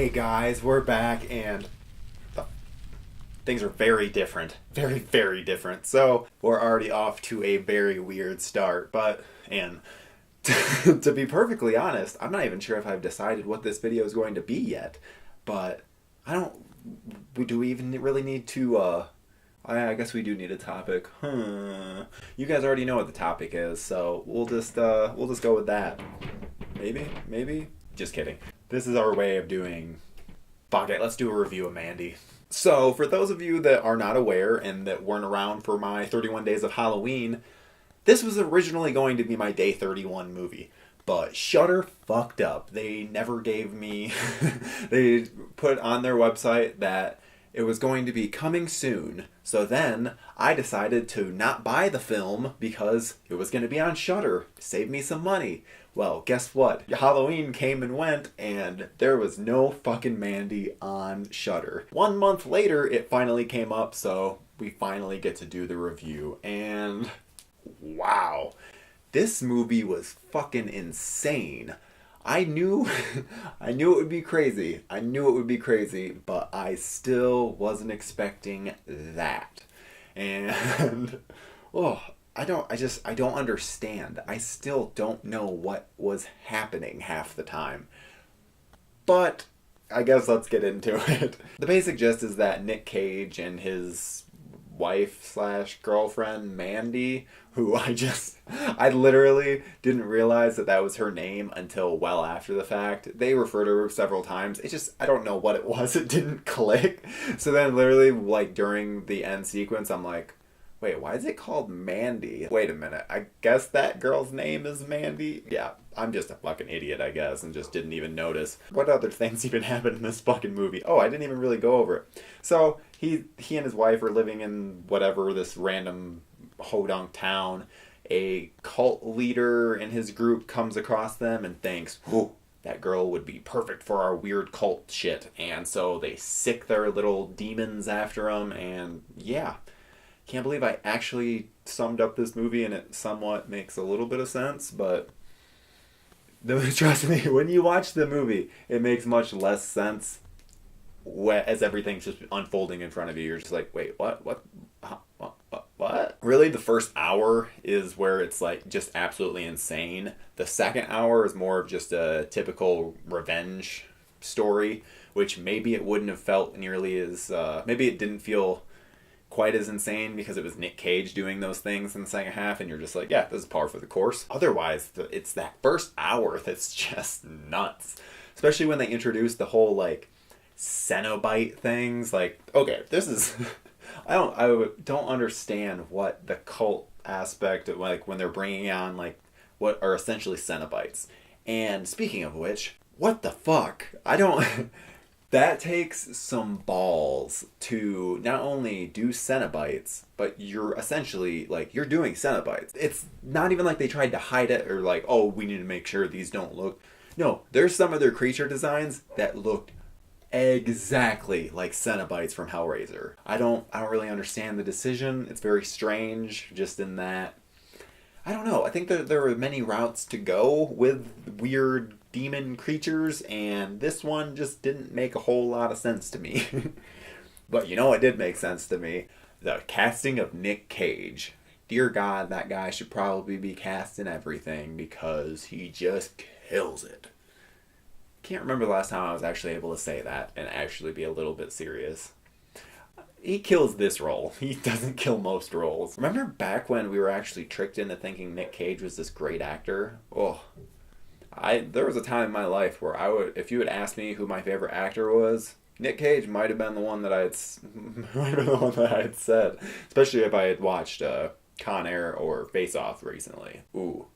Hey guys, we're back and things are very different. Very, very different. So, we're already off to a very weird start, and to be perfectly honest, I'm not even sure if I've decided what this video is going to be yet, but I don't, do we even really need to, I guess we do need a topic. You guys already know what the topic is, so we'll just go with that. Maybe? Just kidding. This is our way of doing, fuck it, let's do a review of Mandy. So, for those of you that are not aware and that weren't around for my 31 Days of Halloween, this was originally going to be my Day 31 movie. But Shudder fucked up. They never gave me... They put on their website that it was going to be coming soon. So then, I decided to not buy the film because it was going to be on Shudder. Save me some money. Well, guess what? Halloween came and went, and there was no fucking Mandy on Shudder. 1 month later, it finally came up, so we finally get to do the review. And wow, this movie was fucking insane. I knew it would be crazy. But I still wasn't expecting that. And I don't understand. I still don't know what was happening half the time. But I guess let's get into it. The basic gist is that Nick Cage and his wife/girlfriend Mandy, who I literally didn't realize that was her name until well after the fact. They refer to her several times. I don't know what it was. It didn't click. So then literally during the end sequence, I'm like, wait, why is it called Mandy? Wait a minute, I guess that girl's name is Mandy? Yeah, I'm just a fucking idiot, I guess, and just didn't even notice. What other things even happened in this fucking movie? Oh, I didn't even really go over it. So, he and his wife are living in whatever, this random hodunk town. A cult leader in his group comes across them and thinks, whoa, that girl would be perfect for our weird cult shit. And so they sick their little demons after them, and yeah. Can't believe I actually summed up this movie and it somewhat makes a little bit of sense, but trust me, when you watch the movie, it makes much less sense as everything's just unfolding in front of you. You're just like, wait, what? What? Really, the first hour is where it's just absolutely insane. The second hour is more of just a typical revenge story, which maybe it wouldn't have felt nearly as, maybe it didn't feel quite as insane because it was Nick Cage doing those things in the second half, and you're just like, yeah, this is par for the course. Otherwise, it's that first hour that's just nuts. Especially when they introduce the whole, Cenobite things. Okay, this is... I don't understand what the cult aspect of, when they're bringing on, what are essentially Cenobites. And speaking of which, what the fuck? I don't... That takes some balls to not only do Cenobites, but you're essentially, you're doing Cenobites. It's not even like they tried to hide it or oh, we need to make sure these don't look... No, there's some of their creature designs that looked exactly like Cenobites from Hellraiser. I don't really understand the decision. It's very strange, just in that... I don't know. I think that there are many routes to go with weird demon creatures, and this one just didn't make a whole lot of sense to me. But you know what did make sense to me? The casting of Nick Cage. Dear God, that guy should probably be cast in everything because he just kills it. Can't remember the last time I was actually able to say that and actually be a little bit serious. He kills this role. He doesn't kill most roles. Remember back when we were actually tricked into thinking Nick Cage was this great actor? There was a time in my life where if you had asked me who my favorite actor was, Nick Cage might have been the one that I had said. Especially if I had watched Con Air or Face Off recently. Ooh.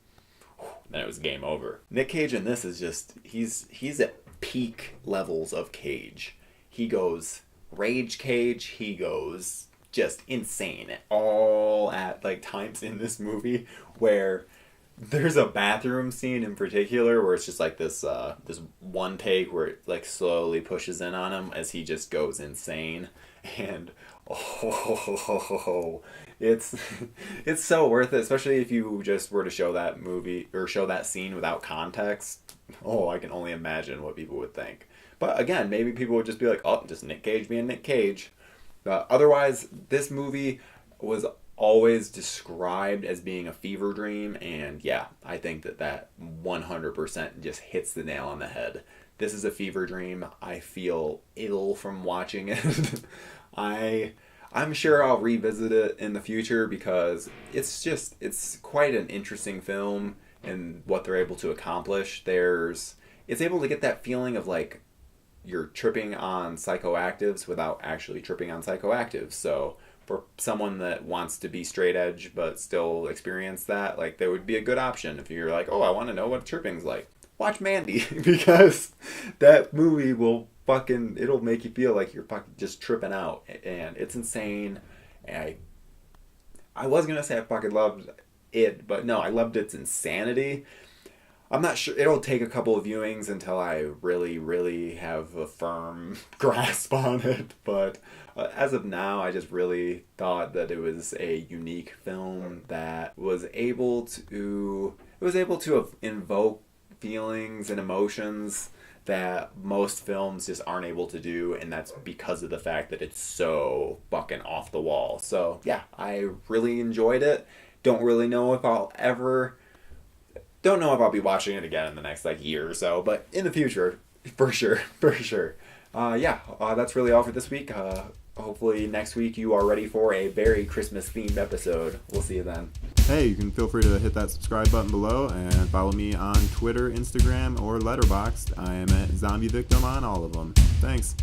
Then it was game over. Nick Cage in this is just, he's at peak levels of Cage. He goes Rage Cage, he goes just insane all at times in this movie where there's a bathroom scene in particular where it's just this one take where it slowly pushes in on him as he just goes insane, and it's so worth it, especially if you just were to show that movie or show that scene without context. I can only imagine what people would think. But again, maybe people would just be like, oh, just Nick Cage being Nick Cage. Otherwise, this movie was always described as being a fever dream, and yeah, I think that 100% just hits the nail on the head. This is a fever dream. I feel ill from watching it. I'm sure I'll revisit it in the future because it's quite an interesting film and what they're able to accomplish. It's able to get that feeling of like you're tripping on psychoactives without actually tripping on psychoactives. So for someone that wants to be straight edge but still experience that, like, there would be a good option if you're like, oh, I want to know what tripping's like. Watch Mandy because that movie it'll make you feel like you're fucking just tripping out, and it's insane. And I was gonna say I fucking loved it, but no, I loved its insanity. I'm not sure. It'll take a couple of viewings until I really, really have a firm grasp on it. But as of now, I just really thought that it was a unique film that was able to invoke feelings and emotions that most films just aren't able to do, and that's because of the fact that it's so fucking off the wall. So yeah, I really enjoyed it. Don't know if I'll be watching it again in the next like year or so, but in the future, for sure. That's really all for this week. Hopefully next week you are ready for a very Christmas themed episode. We'll see you then. Hey, you can feel free to hit that subscribe button below and follow me on Twitter, Instagram, or Letterboxd. I am at Zombie Victim on all of them. Thanks.